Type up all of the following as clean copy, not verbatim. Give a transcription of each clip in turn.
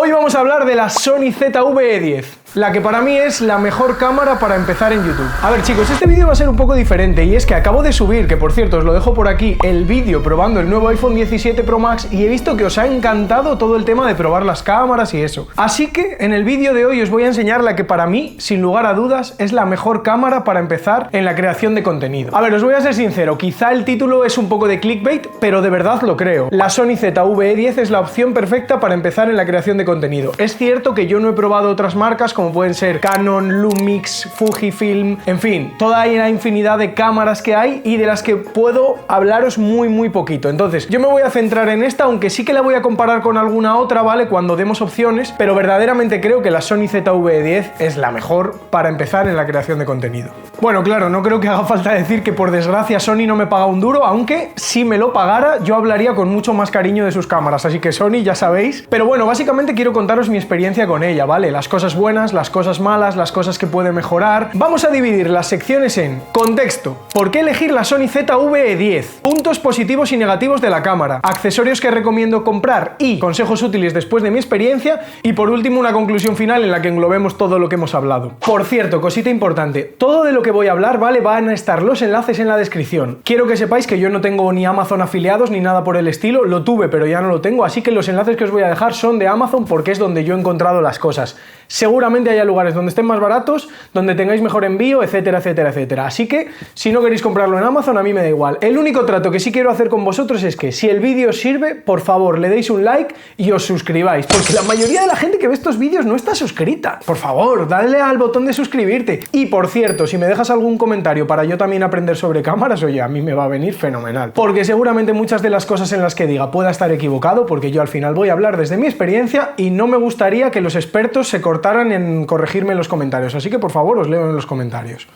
Hoy vamos a hablar de la Sony ZV-E10, la que para mí es la mejor cámara para empezar en YouTube. A ver chicos, este vídeo va a ser un poco diferente y es que acabo de subir, que por cierto os lo dejo por aquí, el vídeo probando el nuevo iPhone 17 Pro Max y he visto que os ha encantado todo el tema de probar las cámaras y eso. Así que en el vídeo de hoy os voy a enseñar la que para mí, sin lugar a dudas, es la mejor cámara para empezar en la creación de contenido. A ver, os voy a ser sincero, quizá el título es un poco de clickbait, pero de verdad lo creo. La Sony ZV-E10 es la opción perfecta para empezar en la creación de contenido. Es cierto que yo no he probado otras marcas como pueden ser Canon, Lumix, Fujifilm, en fin, toda la infinidad de cámaras que hay y de las que puedo hablaros muy poquito. Entonces, yo me voy a centrar en esta, aunque sí que la voy a comparar con alguna otra, ¿vale? Cuando demos opciones, pero verdaderamente creo que la Sony ZV-E10 es la mejor para empezar en la creación de contenido. Bueno, claro, no creo que haga falta decir que por desgracia Sony no me paga un duro, aunque si me lo pagara yo hablaría con mucho más cariño de sus cámaras, así que Sony ya sabéis. Pero bueno, básicamente quiero contaros mi experiencia con ella, ¿vale? Las cosas buenas, las cosas malas, las cosas que puede mejorar. Vamos a dividir las secciones en contexto, ¿por qué elegir la Sony ZV-E10? Puntos positivos y negativos de la cámara, accesorios que recomiendo comprar y consejos útiles después de mi experiencia y por último una conclusión final en la que englobemos todo lo que hemos hablado. Por cierto, cosita importante, todo de lo que voy a hablar, ¿vale? Van a estar los enlaces en la descripción. Quiero que sepáis que yo no tengo ni Amazon afiliados ni nada por el estilo, lo tuve pero ya no lo tengo, así que los enlaces que os voy a dejar son de Amazon porque es donde yo he encontrado las cosas. Seguramente haya lugares donde estén más baratos, donde tengáis mejor envío, etcétera, etcétera, etcétera. Así que, si no queréis comprarlo en Amazon, a mí me da igual. El único trato que sí quiero hacer con vosotros es que, si el vídeo os sirve, por favor, le deis un like y os suscribáis, porque la mayoría de la gente que ve estos vídeos no está suscrita. Por favor, dale al botón de suscribirte. Y, por cierto, si me dejas algún comentario para yo también aprender sobre cámaras, oye, a mí me va a venir fenomenal. Porque seguramente muchas de las cosas en las que diga pueda estar equivocado, porque yo al final voy a hablar desde mi experiencia y no me gustaría que los expertos se cortaran en corregirme en los comentarios, así que por favor os leo en los comentarios.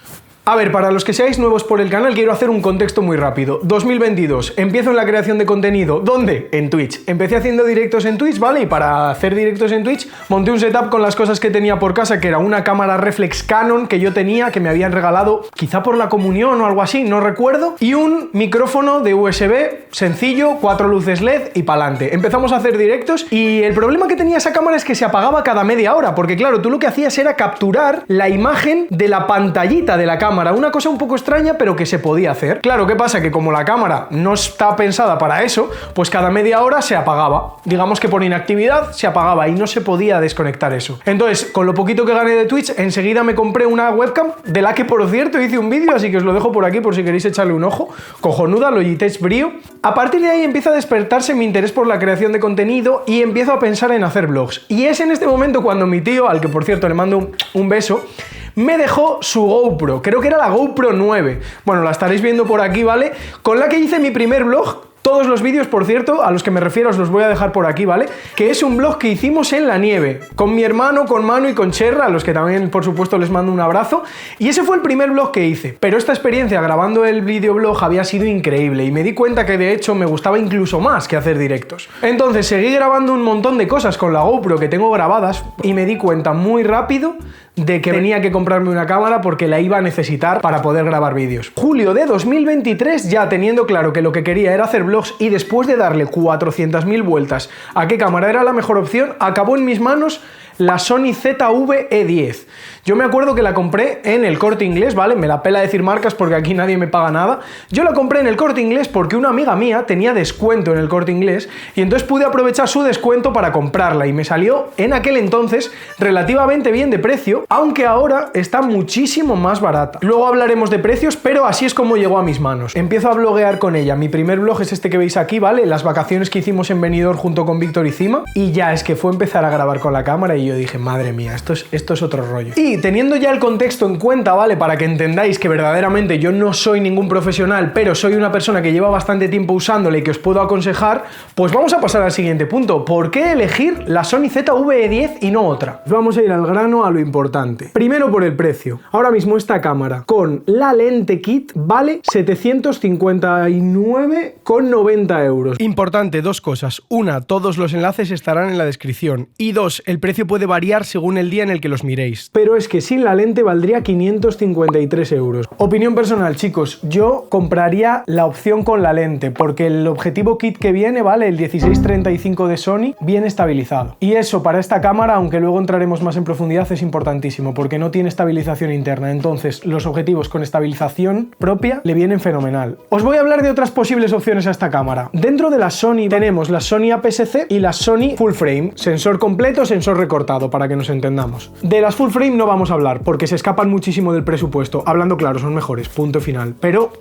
A ver, para los que seáis nuevos por el canal, quiero hacer un contexto muy rápido. 2022, empiezo en la creación de contenido. ¿Dónde? En Twitch. Empecé haciendo directos en Twitch, ¿vale? Y para hacer directos en Twitch, monté un setup con las cosas que tenía por casa, que era una cámara reflex Canon que yo tenía, que me habían regalado, quizá por la comunión o algo así, no recuerdo, y un micrófono de USB sencillo, 4 luces LED y pa'lante. Empezamos a hacer directos y el problema que tenía esa cámara es que se apagaba cada media hora, porque claro, tú lo que hacías era capturar la imagen de la pantallita de la cámara. Una cosa un poco extraña, pero que se podía hacer. Claro, ¿qué pasa? Que como la cámara no está pensada para eso, pues cada media hora se apagaba. Digamos que por inactividad se apagaba y no se podía desconectar eso. Entonces, con lo poquito que gané de Twitch, enseguida me compré una webcam, de la que por cierto hice un vídeo, así que os lo dejo por aquí por si queréis echarle un ojo. Cojonuda, Logitech Brio. A partir de ahí empieza a despertarse mi interés por la creación de contenido y empiezo a pensar en hacer vlogs. Y es en este momento cuando mi tío, al que por cierto le mando un beso, me dejó su GoPro, creo que era la GoPro 9, bueno, la estaréis viendo por aquí, ¿vale? Con la que hice mi primer vlog. Todos los vídeos, por cierto, a los que me refiero os los voy a dejar por aquí, ¿vale? Que es un vlog que hicimos en la nieve, con mi hermano, con Manu y con Cherra, a los que también, por supuesto, les mando un abrazo. Y ese fue el primer vlog que hice. Pero esta experiencia grabando el videoblog había sido increíble y me di cuenta que, de hecho, me gustaba incluso más que hacer directos. Entonces, seguí grabando un montón de cosas con la GoPro que tengo grabadas y me di cuenta muy rápido de que tenía que comprarme una cámara porque la iba a necesitar para poder grabar vídeos. Julio de 2023, ya teniendo claro que lo que quería era hacer vlogs y después de darle 400.000 vueltas a qué cámara era la mejor opción, acabó en mis manos la Sony ZV-E10. Yo me acuerdo que la compré en el Corte Inglés, ¿vale? Me la pela decir marcas porque aquí nadie me paga nada. Yo la compré en el Corte Inglés porque una amiga mía tenía descuento en el Corte Inglés y entonces pude aprovechar su descuento para comprarla y me salió en aquel entonces relativamente bien de precio, aunque ahora está muchísimo más barata. Luego hablaremos de precios, pero así es como llegó a mis manos. Empiezo a bloguear con ella. Mi primer vlog es este que veis aquí, ¿vale? Las vacaciones que hicimos en Benidorm junto con Víctor y Cima, y ya es que fue empezar a grabar con la cámara y yo dije, madre mía, esto es otro rollo. Y teniendo ya el contexto en cuenta, ¿vale? Para que entendáis que verdaderamente yo no soy ningún profesional, pero soy una persona que lleva bastante tiempo usándola y que os puedo aconsejar, pues vamos a pasar al siguiente punto. ¿Por qué elegir la Sony ZV-E10 y no otra? Vamos a ir al grano, a lo importante. Primero por el precio. Ahora mismo esta cámara con la lente kit vale 759,90 euros. Importante, dos cosas. Una, todos los enlaces estarán en la descripción. Y dos, el precio puede variar según el día en el que los miréis. Pero es que sin la lente valdría 553 euros. Opinión personal, chicos, yo compraría la opción con la lente, porque el objetivo kit que viene, ¿vale? El 16-35 de Sony, viene estabilizado. Y eso para esta cámara, aunque luego entraremos más en profundidad, es importantísimo, porque no tiene estabilización interna. Entonces, los objetivos con estabilización propia le vienen fenomenal. Os voy a hablar de otras posibles opciones a esta cámara. Dentro de la Sony tenemos la Sony APS-C y la Sony Full Frame. Sensor completo, sensor recortado, para que nos entendamos. De las Full Frame no vamos a hablar, porque se escapan muchísimo del presupuesto. Hablando claro, son mejores, punto final. Pero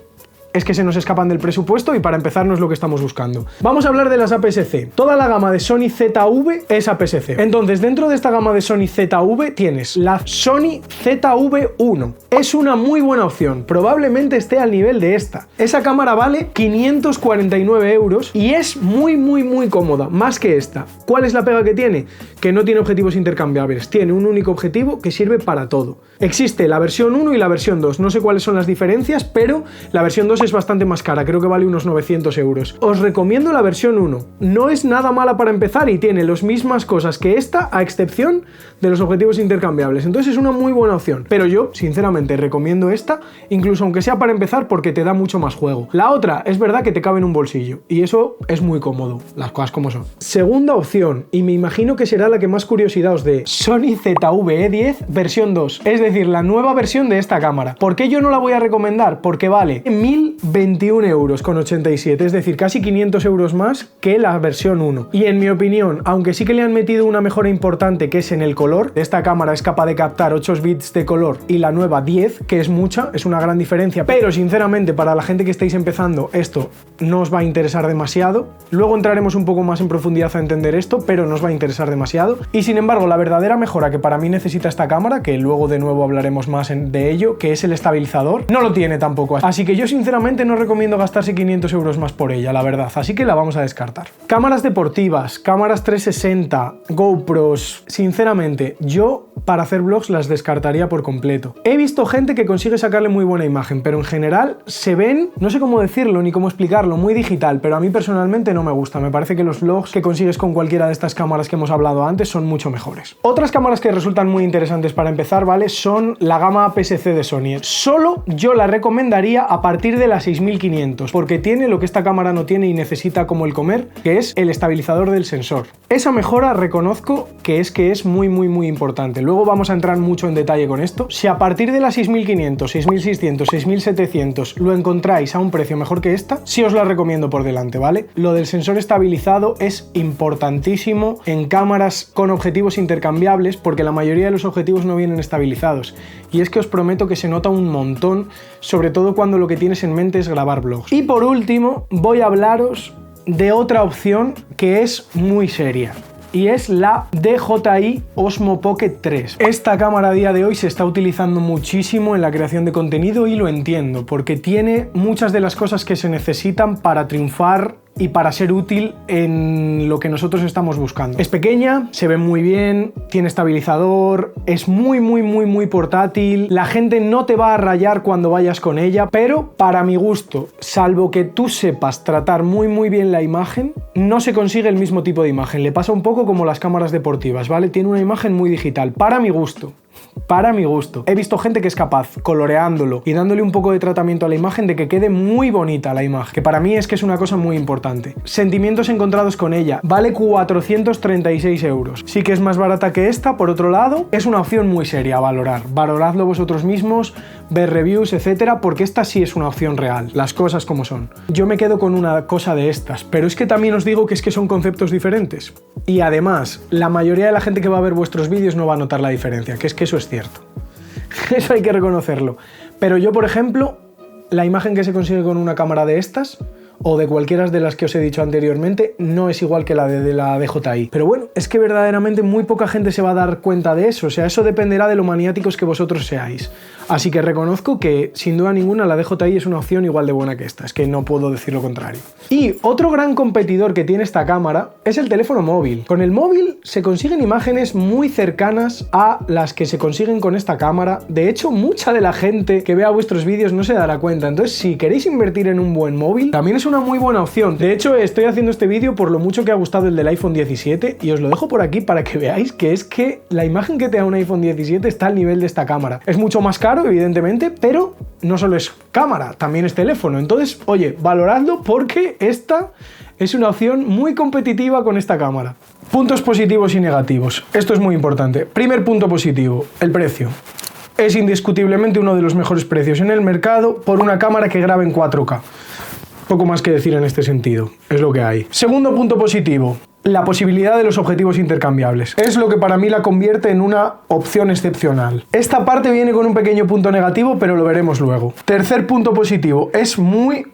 es que se nos escapan del presupuesto y para empezar no es lo que estamos buscando. Vamos a hablar de las APS-C. Toda la gama de Sony ZV es APS-C. Entonces, dentro de esta gama de Sony ZV tienes la Sony ZV-1. Es una muy buena opción, probablemente esté al nivel de esta. Esa cámara vale 549 euros y es muy cómoda, más que esta. ¿Cuál es la pega que tiene? Que no tiene objetivos intercambiables, tiene un único objetivo que sirve para todo. Existe la versión 1 y la versión 2, no sé cuáles son las diferencias, pero la versión 2 es bastante más cara, creo que vale unos 900 euros. Os recomiendo la versión 1, no es nada mala para empezar y tiene las mismas cosas que esta, a excepción de los objetivos intercambiables, entonces es una muy buena opción, pero yo sinceramente recomiendo esta, incluso aunque sea para empezar, porque te da mucho más juego. La otra, es verdad que te cabe en un bolsillo y eso es muy cómodo, las cosas como son. Segunda opción, y me imagino que será la que más curiosidad os dé, Sony ZV-E10 versión 2, es decir, la nueva versión de esta cámara. ¿Por qué yo no la voy a recomendar? Porque vale 1021 euros con 87, es decir, casi 500 euros más que la versión 1. Y en mi opinión, aunque sí que le han metido una mejora importante que es en el color, esta cámara es capaz de captar 8 bits de color y la nueva 10, que es mucha, es una gran diferencia, pero sinceramente para la gente que estáis empezando esto no os va a interesar demasiado. Luego entraremos un poco más en profundidad a entender esto, pero no os va a interesar demasiado. Y sin embargo, la verdadera mejora que para mí necesita esta cámara, que luego de nuevo hablaremos más de ello, que es el estabilizador, no lo tiene tampoco. Así que yo sinceramente no recomiendo gastarse 500 euros más por ella, la verdad, así que la vamos a descartar. Cámaras deportivas, cámaras 360, GoPros, sinceramente, yo para hacer vlogs las descartaría por completo. He visto gente que consigue sacarle muy buena imagen, pero en general se ven, no sé cómo decirlo ni cómo explicarlo, muy digital, pero a mí personalmente no me gusta. Me parece que los vlogs que consigues con cualquiera de estas cámaras que hemos hablado antes son mucho mejores. Otras cámaras que resultan muy interesantes para empezar, ¿vale? Son la gama APS-C de Sony. Solo yo la recomendaría a partir de la 6500, porque tiene lo que esta cámara no tiene y necesita como el comer, que es el estabilizador del sensor. Esa mejora reconozco que es muy importante. Luego vamos a entrar mucho en detalle con esto. Si a partir de las 6500, 6600, 6700 lo encontráis a un precio mejor que esta, sí os la recomiendo por delante, ¿vale? Lo del sensor estabilizado es importantísimo en cámaras con objetivos intercambiables, porque la mayoría de los objetivos no vienen estabilizados. Y es que os prometo que se nota un montón, sobre todo cuando lo que tienes en mente es grabar vlogs. Y por último, voy a hablaros de otra opción que es muy seria. Y es la DJI Osmo Pocket 3. Esta cámara a día de hoy se está utilizando muchísimo en la creación de contenido y lo entiendo, porque tiene muchas de las cosas que se necesitan para triunfar y para ser útil en lo que nosotros estamos buscando. Es pequeña, se ve muy bien, tiene estabilizador, es muy portátil, la gente no te va a rayar cuando vayas con ella, pero para mi gusto, salvo que tú sepas tratar muy bien la imagen, no se consigue el mismo tipo de imagen. Le pasa un poco como las cámaras deportivas, ¿vale? Tiene una imagen muy digital, para mi gusto. Para mi gusto. He visto gente que es capaz, coloreándolo y dándole un poco de tratamiento a la imagen, de que quede muy bonita la imagen, que para mí es que es una cosa muy importante. Sentimientos encontrados con ella. Vale 436 euros. Sí que es más barata que esta, por otro lado. Es una opción muy seria a valorar. Valoradlo vosotros mismos, ver reviews, etcétera, porque esta sí es una opción real. Las cosas como son. Yo me quedo con una cosa de estas, pero es que también os digo que es que son conceptos diferentes. Y además, la mayoría de la gente que va a ver vuestros vídeos no va a notar la diferencia, que es que eso es cierto. Eso hay que reconocerlo. Pero yo, por ejemplo, la imagen que se consigue con una cámara de estas, o de cualquiera de las que os he dicho anteriormente, no es igual que la de la DJI. Pero bueno, es que verdaderamente muy poca gente se va a dar cuenta de eso. O sea, eso dependerá de lo maniáticos que vosotros seáis. Así que reconozco que, sin duda ninguna, la DJI es una opción igual de buena que esta. Es que no puedo decir lo contrario. Y otro gran competidor que tiene esta cámara es el teléfono móvil. Con el móvil se consiguen imágenes muy cercanas a las que se consiguen con esta cámara. De hecho, mucha de la gente que vea vuestros vídeos no se dará cuenta. Entonces, si queréis invertir en un buen móvil, también es una una muy buena opción. De hecho, estoy haciendo este vídeo por lo mucho que ha gustado el del iPhone 17 y os lo dejo por aquí para que veáis que es que la imagen que te da un iPhone 17 está al nivel de esta cámara. Es mucho más caro, evidentemente, pero no solo es cámara, también es teléfono. Entonces, oye, valoradlo porque esta es una opción muy competitiva con esta cámara. Puntos positivos y negativos. Esto es muy importante. Primer punto positivo, el precio. Es indiscutiblemente uno de los mejores precios en el mercado por una cámara que graba en 4K. Poco más que decir en este sentido, es lo que hay. Segundo punto positivo, la posibilidad de los objetivos intercambiables. Es lo que para mí la convierte en una opción excepcional. Esta parte viene con un pequeño punto negativo, pero lo veremos luego. Tercer punto positivo, es muy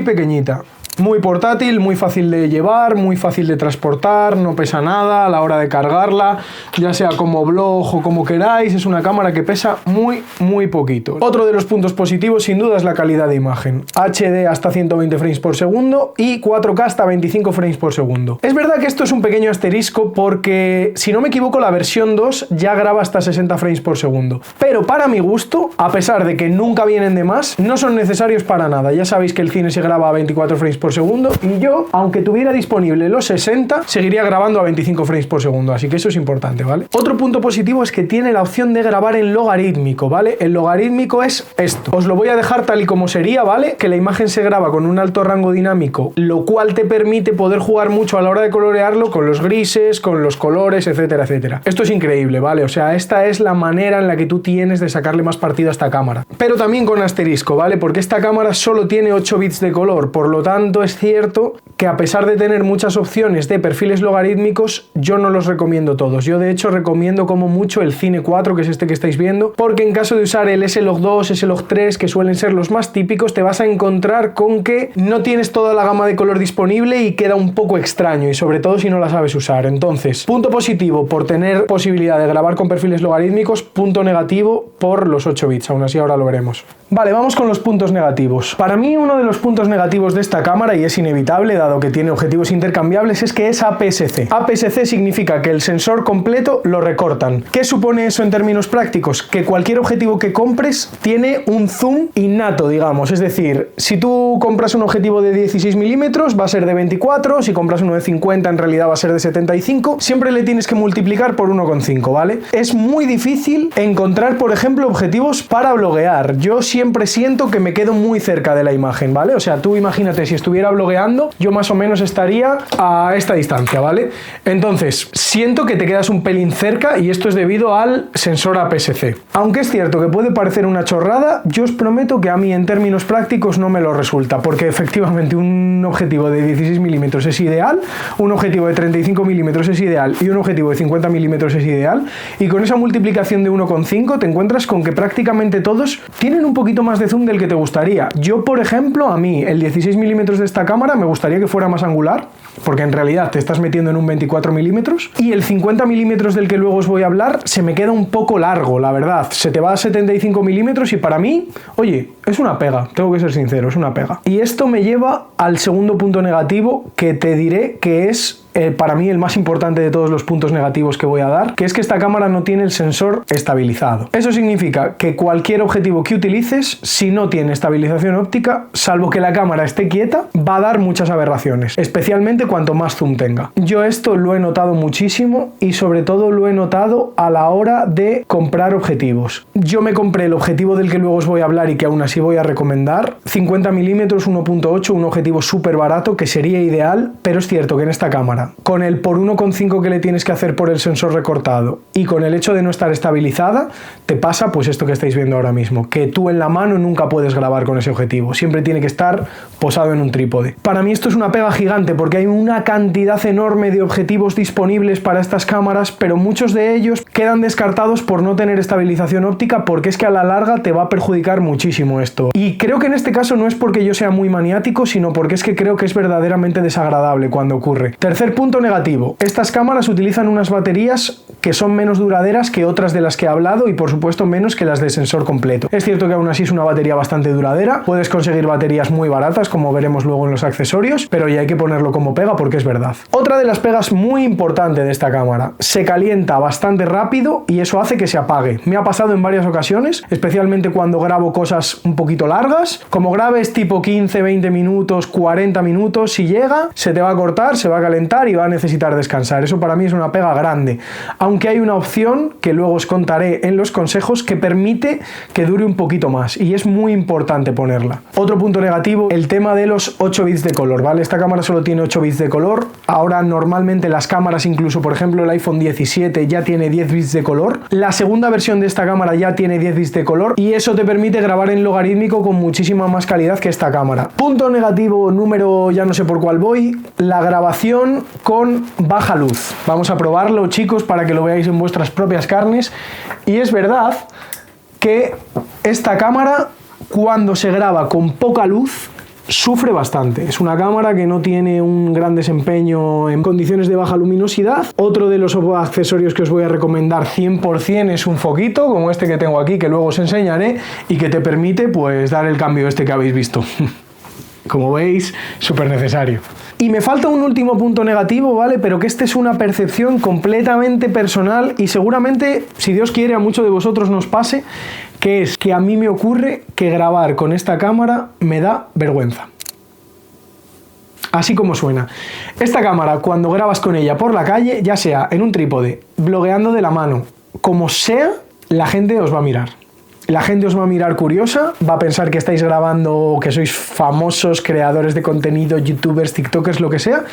pequeñita. Muy portátil, muy fácil de llevar, muy fácil de transportar, no pesa nada a la hora de cargarla, ya sea como vlog o como queráis, es una cámara que pesa muy poquito. Otro de los puntos positivos sin duda es la calidad de imagen. HD hasta 120 frames por segundo y 4K hasta 25 frames por segundo. Es verdad que esto es un pequeño asterisco porque, si no me equivoco, la versión 2 ya graba hasta 60 frames por segundo. Pero para mi gusto, a pesar de que nunca vienen de más, no son necesarios para nada. Ya sabéis que el cine se graba a 24 frames por segundo y yo, aunque tuviera disponible los 60, seguiría grabando a 25 frames por segundo, así que eso es importante, ¿vale? Otro punto positivo es que tiene la opción de grabar en logarítmico, ¿vale? El logarítmico es esto. Os lo voy a dejar tal y como sería, ¿vale? Que la imagen se graba con un alto rango dinámico, lo cual te permite poder jugar mucho a la hora de colorearlo con los grises, con los colores, etcétera, etcétera. Esto es increíble, ¿vale? O sea, esta es la manera en la que tú tienes de sacarle más partido a esta cámara. Pero también con asterisco, ¿vale? Porque esta cámara solo tiene 8 bits de color, por lo tanto es cierto que a pesar de tener muchas opciones de perfiles logarítmicos, yo no los recomiendo todos. Yo de hecho recomiendo como mucho el Cine 4, que es este que estáis viendo, porque en caso de usar el S-Log2, S-Log3, que suelen ser los más típicos, te vas a encontrar con que no tienes toda la gama de color disponible y queda un poco extraño, y sobre todo si no la sabes usar. Entonces, punto positivo por tener posibilidad de grabar con perfiles logarítmicos, punto negativo por los 8 bits, aún así ahora lo veremos. Vale, vamos con los puntos negativos. Para mí uno de los puntos negativos de esta cámara, y es inevitable dado que tiene objetivos intercambiables, es que es APS-C. APS-C significa que el sensor completo lo recortan. ¿Qué supone eso en términos prácticos? Que cualquier objetivo que compres tiene un zoom innato, digamos. Es decir, si tú compras un objetivo de 16 milímetros va a ser de 24, si compras uno de 50 en realidad va a ser de 75, siempre le tienes que multiplicar por 1,5, ¿vale? Es muy difícil encontrar, por ejemplo, objetivos para bloguear. Yo siempre siento que me quedo muy cerca de la imagen, ¿vale? O sea, tú imagínate, si estuviera blogueando, yo más o menos estaría a esta distancia, ¿vale? Entonces, siento que te quedas un pelín cerca y esto es debido al sensor APS-C. Aunque es cierto que puede parecer una chorrada, yo os prometo que a mí en términos prácticos no me lo resulta, porque efectivamente un objetivo de 16 milímetros es ideal, un objetivo de 35 milímetros es ideal y un objetivo de 50 milímetros es ideal, y con esa multiplicación de 1,5 te encuentras con que prácticamente todos tienen un poquito más de zoom del que te gustaría. Yo, por ejemplo, a mí el 16 milímetros de esta cámara me gustaría que fuera más angular, porque en realidad te estás metiendo en un 24 milímetros, y el 50 milímetros del que luego os voy a hablar se me queda un poco largo, la verdad. Se te va a 75 milímetros y para mí, oye, es una pega, tengo que ser sincero, es una pega. Y esto me lleva al segundo punto negativo, que te diré que es para mí el más importante de todos los puntos negativos que voy a dar, que es que esta cámara no tiene el sensor estabilizado. Eso significa que cualquier objetivo que utilices, si no tiene estabilización óptica, salvo que la cámara esté quieta, va a dar muchas aberraciones, especialmente cuanto más zoom tenga. Yo esto lo he notado muchísimo y sobre todo lo he notado a la hora de comprar objetivos. Yo me compré el objetivo del que luego os voy a hablar y que aún así voy a recomendar, 50 milímetros 1.8, un objetivo súper barato que sería ideal, pero es cierto que en esta cámara, con el por 1,5 que le tienes que hacer por el sensor recortado y con el hecho de no estar estabilizada, te pasa pues esto que estáis viendo ahora mismo, que tú en la mano nunca puedes grabar con ese objetivo, siempre tiene que estar posado en un trípode. Para mí esto es una pega gigante porque hay una cantidad enorme de objetivos disponibles para estas cámaras, pero muchos de ellos quedan descartados por no tener estabilización óptica, porque es que a la larga te va a perjudicar muchísimo esto. Y creo que en este caso no es porque yo sea muy maniático, sino porque es que creo que es verdaderamente desagradable cuando ocurre. Tercer Primer punto negativo. Estas cámaras utilizan unas baterías que son menos duraderas que otras de las que he hablado y por supuesto menos que las de sensor completo. Es cierto que aún así es una batería bastante duradera. Puedes conseguir baterías muy baratas, como veremos luego en los accesorios, pero ya hay que ponerlo como pega porque es verdad. Otra de las pegas muy importante de esta cámara: se calienta bastante rápido y eso hace que se apague. Me ha pasado en varias ocasiones, especialmente cuando grabo cosas un poquito largas. Como grabes tipo 15, 20 minutos, 40 minutos, si llega, se te va a cortar, se va a calentar y va a necesitar descansar. Eso para mí es una pega grande. Aunque hay una opción que luego os contaré en los consejos que permite que dure un poquito más y es muy importante ponerla. Otro punto negativo, el tema de los 8 bits de color, ¿vale? Esta cámara solo tiene 8 bits de color. Ahora normalmente las cámaras, incluso por ejemplo el iPhone 17 ya tiene 10 bits de color. La segunda versión de esta cámara ya tiene 10 bits de color y eso te permite grabar en logarítmico con muchísima más calidad que esta cámara. Punto negativo número, ya no sé por cuál voy, la grabación con baja luz. Vamos a probarlo, chicos, para que lo veáis en vuestras propias carnes. Y es verdad que esta cámara, cuando se graba con poca luz, sufre bastante. Es una cámara que no tiene un gran desempeño en condiciones de baja luminosidad. Otro de los accesorios que os voy a recomendar 100% es un foquito, como este que tengo aquí, que luego os enseñaré, y que te permite pues dar el cambio este que habéis visto. Como veis, súper necesario. Y me falta un último punto negativo, ¿vale? Pero que este es una percepción completamente personal y seguramente, si Dios quiere, a muchos de vosotros nos pase, que es que a mí me ocurre que grabar con esta cámara me da vergüenza. Así como suena. Esta cámara, cuando grabas con ella por la calle, ya sea en un trípode, blogueando de la mano, como sea, la gente os va a mirar. La gente os va a mirar curiosa, va a pensar que estáis grabando, que sois famosos creadores de contenido, youtubers, tiktokers, lo que sea.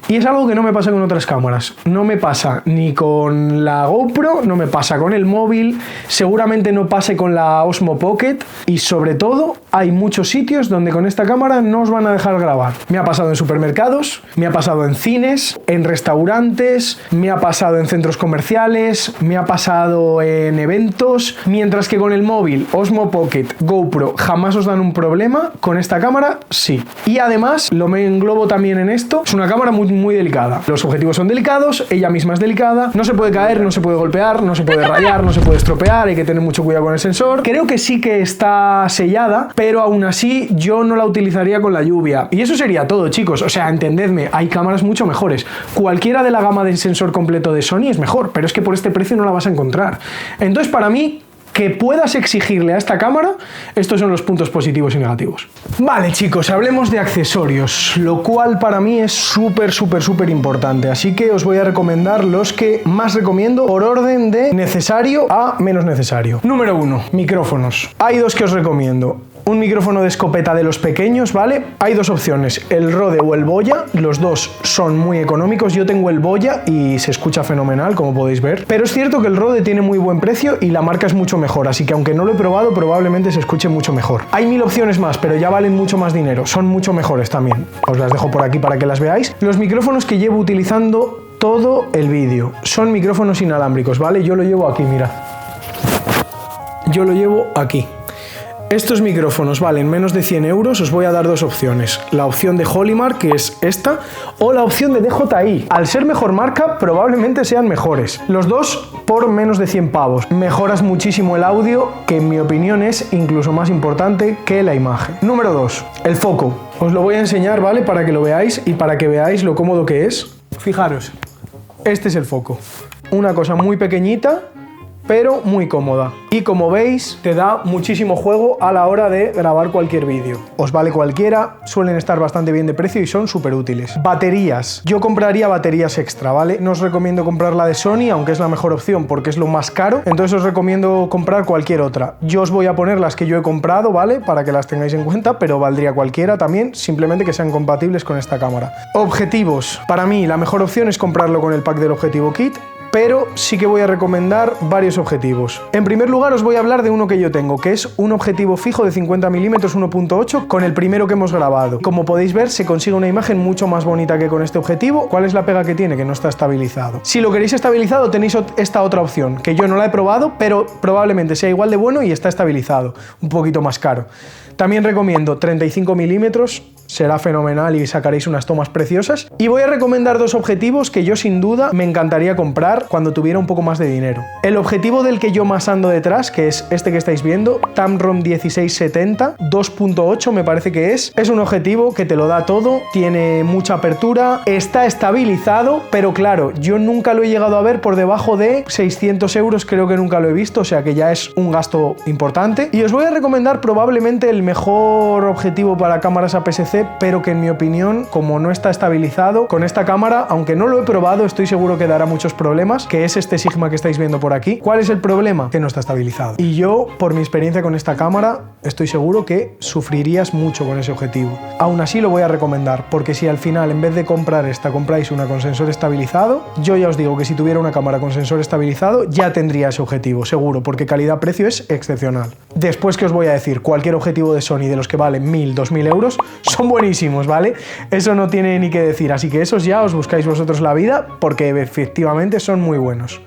Y es algo que no me pasa con otras cámaras. No me pasa ni con la GoPro, no me pasa con el móvil, seguramente no pase con la Osmo Pocket. Y sobre todo, hay muchos sitios donde con esta cámara no os van a dejar grabar. Me ha pasado en supermercados, me ha pasado en cines, en restaurantes, me ha pasado en centros comerciales, me ha pasado en eventos, mientras que con el móvil, Osmo Pocket, GoPro, jamás os dan un problema. Con esta cámara, sí. Y además, lo me englobo también en esto, es una cámara muy delicada. Los objetivos son delicados, ella misma es delicada, no se puede caer, no se puede golpear, no se puede rayar, no se puede estropear, hay que tener mucho cuidado con el sensor. Creo que sí que está sellada, pero aún así yo no la utilizaría con la lluvia. Y eso sería todo, chicos. O sea, entendedme, hay cámaras mucho mejores. Cualquiera de la gama de sensor completo de Sony es mejor, pero es que por este precio no la vas a encontrar. Entonces, para mí, que puedas exigirle a esta cámara, estos son los puntos positivos y negativos. Vale, chicos, hablemos de accesorios, lo cual para mí es súper importante, así que os voy a recomendar los que más recomiendo por orden de necesario a menos necesario. Número 1, micrófonos. Hay dos que os recomiendo. Un micrófono de escopeta de los pequeños, ¿vale? Hay dos opciones, el Rode o el Boya, los dos son muy económicos. Yo tengo el Boya y se escucha fenomenal, como podéis ver, pero es cierto que el Rode tiene muy buen precio y la marca es mucho mejor, así que aunque no lo he probado, probablemente se escuche mucho mejor. Hay 1000 opciones más, pero ya valen mucho más dinero, son mucho mejores también. Os las dejo por aquí para que las veáis. Los micrófonos que llevo utilizando todo el vídeo son micrófonos inalámbricos, ¿vale? Yo lo llevo aquí, mirad. Yo lo llevo aquí. Estos micrófonos valen menos de 100 euros, os voy a dar dos opciones. La opción de Holymark, que es esta, o la opción de DJI. Al ser mejor marca, probablemente sean mejores. Los dos por menos de 100 pavos. Mejoras muchísimo el audio, que en mi opinión es incluso más importante que la imagen. Número 2, el foco. Os lo voy a enseñar, ¿vale? Para que lo veáis y para que veáis lo cómodo que es. Fijaros, este es el foco. Una cosa muy pequeñita, pero muy cómoda. Y como veis, te da muchísimo juego a la hora de grabar cualquier vídeo. Os vale cualquiera, suelen estar bastante bien de precio y son súper útiles. Baterías. Yo compraría baterías extra, ¿vale? No os recomiendo comprar la de Sony, aunque es la mejor opción porque es lo más caro. Entonces os recomiendo comprar cualquier otra. Yo os voy a poner las que yo he comprado, ¿vale? Para que las tengáis en cuenta, pero valdría cualquiera también, simplemente que sean compatibles con esta cámara. Objetivos. Para mí, la mejor opción es comprarlo con el pack del objetivo kit, pero sí que voy a recomendar varios objetivos. En primer lugar os voy a hablar de uno que yo tengo, que es un objetivo fijo de 50 mm 1.8 con el primero que hemos grabado. Como podéis ver, se consigue una imagen mucho más bonita que con este objetivo. ¿Cuál es la pega que tiene? Que no está estabilizado. Si lo queréis estabilizado, tenéis esta otra opción, que yo no la he probado, pero probablemente sea igual de bueno y está estabilizado, un poquito más caro. También recomiendo 35 mm, será fenomenal y sacaréis unas tomas preciosas. Y voy a recomendar dos objetivos que yo sin duda me encantaría comprar cuando tuviera un poco más de dinero. El objetivo del que yo más ando detrás, que es este que estáis viendo, Tamron 1670 2.8 me parece que es un objetivo que te lo da todo, tiene mucha apertura, está estabilizado, pero claro, yo nunca lo he llegado a ver por debajo de 600 euros, creo que nunca lo he visto, o sea que ya es un gasto importante. Y os voy a recomendar probablemente el mejor objetivo para cámaras APS-C, pero que en mi opinión, como no está estabilizado, con esta cámara, aunque no lo he probado, estoy seguro que dará muchos problemas, que es este Sigma que estáis viendo por aquí. ¿Cuál es el problema? Que no está estabilizado. Y yo, por mi experiencia con esta cámara, estoy seguro que sufrirías mucho con ese objetivo. Aún así lo voy a recomendar, porque si al final, en vez de comprar esta, compráis una con sensor estabilizado, yo ya os digo que si tuviera una cámara con sensor estabilizado, ya tendría ese objetivo, seguro, porque calidad-precio es excepcional. Después, que os voy a decir, cualquier objetivo de Sony de los que valen 1000, 2000 euros, son buenísimos, ¿vale? Eso no tiene ni que decir, así que esos ya os buscáis vosotros la vida, porque efectivamente son muy buenos.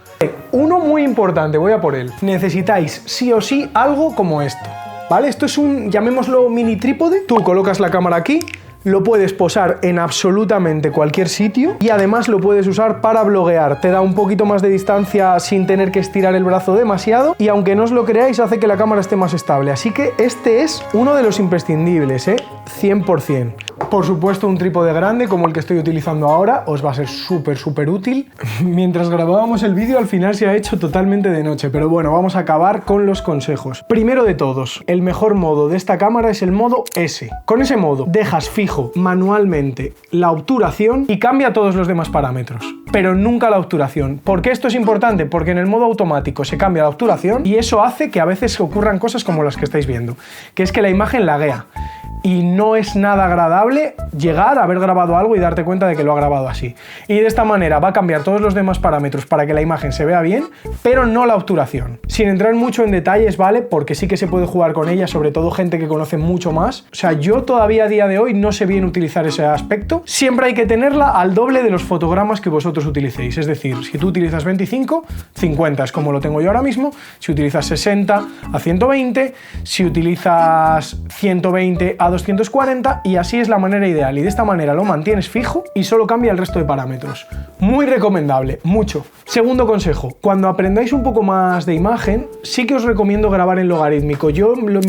Uno muy importante, voy a por él. Necesitáis sí o sí algo como esto, ¿vale? Esto es un, llamémoslo, mini trípode. Tú colocas la cámara aquí, lo puedes posar en absolutamente cualquier sitio y además lo puedes usar para bloguear. Te da un poquito más de distancia sin tener que estirar el brazo demasiado y, aunque no os lo creáis, hace que la cámara esté más estable. Así que este es uno de los imprescindibles, 100%. Por supuesto, un trípode grande como el que estoy utilizando ahora os va a ser súper útil. Mientras grabábamos el vídeo, al final se ha hecho totalmente de noche, pero bueno, vamos a acabar con los consejos. Primero de todos, el mejor modo de esta cámara es el modo S. Con ese modo dejas fijo manualmente la obturación y cambia todos los demás parámetros, pero nunca la obturación. ¿Por qué esto es importante? Porque en el modo automático se cambia la obturación y eso hace que a veces ocurran cosas como las que estáis viendo, que es que la imagen laguea. Y no es nada agradable llegar a haber grabado algo y darte cuenta de que lo ha grabado así. Y de esta manera va a cambiar todos los demás parámetros para que la imagen se vea bien, pero no la obturación. Sin entrar mucho en detalles, ¿vale? Porque sí que se puede jugar con ella, sobre todo gente que conoce mucho más. O sea, yo todavía a día de hoy no sé bien utilizar ese aspecto. Siempre hay que tenerla al doble de los fotogramas que vosotros utilicéis. Es decir, si tú utilizas 25, 50 es como lo tengo yo ahora mismo. Si utilizas 60 a 120, si utilizas 120 a 240, y así es la manera ideal, y de esta manera lo mantienes fijo y solo cambia el resto de parámetros. Muy recomendable, mucho. Segundo consejo, cuando aprendáis un poco más de imagen, sí que os recomiendo grabar en logarítmico.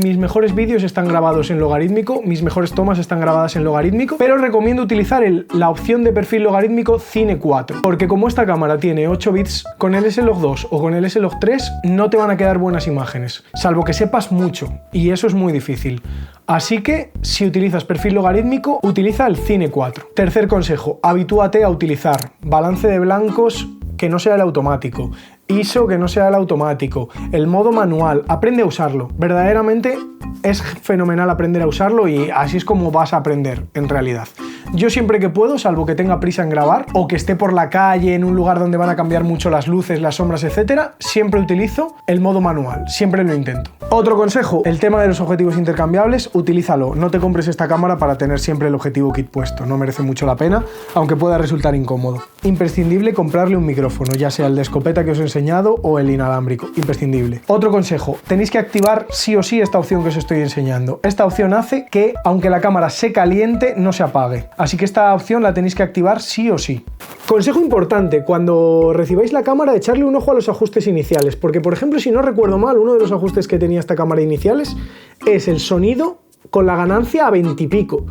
Mis mejores vídeos están grabados en logarítmico, mis mejores tomas están grabadas en logarítmico, pero os recomiendo utilizar la opción de perfil logarítmico Cine 4, porque como esta cámara tiene 8 bits, con el S-Log 2 o con el S-Log 3 no te van a quedar buenas imágenes, salvo que sepas mucho, y eso es muy difícil. Así que, si utilizas perfil logarítmico, utiliza el Cine 4. Tercer consejo, habitúate a utilizar balance de blancos que no sea el automático, ISO que no sea el automático, el modo manual. Aprende a usarlo. Verdaderamente es fenomenal aprender a usarlo y así es como vas a aprender en realidad. Yo siempre que puedo, salvo que tenga prisa en grabar o que esté por la calle en un lugar donde van a cambiar mucho las luces, las sombras, etcétera, siempre utilizo el modo manual, siempre lo intento. Otro consejo, el tema de los objetivos intercambiables, utilízalo. No te compres esta cámara para tener siempre el objetivo kit puesto, no merece mucho la pena, aunque pueda resultar incómodo. Imprescindible comprarle un micrófono, ya sea el de escopeta que os he enseñado o el inalámbrico, imprescindible. Otro consejo, tenéis que activar sí o sí esta opción que os estoy enseñando. Esta opción hace que, aunque la cámara se caliente, no se apague. Así que esta opción la tenéis que activar sí o sí. Consejo importante, cuando recibáis la cámara, echarle un ojo a los ajustes iniciales, porque por ejemplo, si no recuerdo mal, uno de los ajustes que tenía esta cámara iniciales es el sonido con la ganancia a 20 y pico.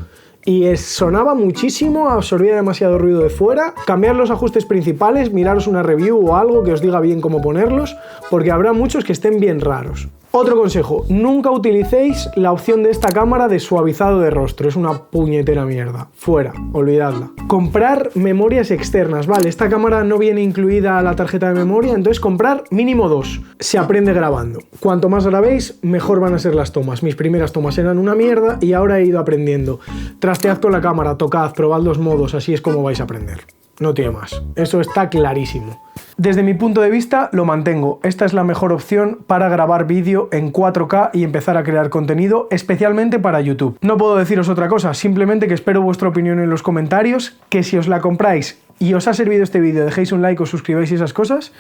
Y sonaba muchísimo, absorbía demasiado ruido de fuera. Cambiar los ajustes principales, miraros una review o algo que os diga bien cómo ponerlos, porque habrá muchos que estén bien raros. Otro consejo, nunca utilicéis la opción de esta cámara de suavizado de rostro, es una puñetera mierda, fuera, olvidadla. Comprar memorias externas, vale, esta cámara no viene incluida la tarjeta de memoria, entonces comprar mínimo 2, se aprende grabando. Cuanto más grabéis, mejor van a ser las tomas. Mis primeras tomas eran una mierda y ahora he ido aprendiendo. Trastead con la cámara, tocad, probad los modos, así es como vais a aprender. No tiene más, eso está clarísimo. Desde mi punto de vista lo mantengo, esta es la mejor opción para grabar vídeo en 4K y empezar a crear contenido, especialmente para YouTube. No puedo deciros otra cosa, simplemente que espero vuestra opinión en los comentarios, que si os la compráis y os ha servido este vídeo dejéis un like, os suscribáis y esas cosas,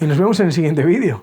y nos vemos en el siguiente vídeo.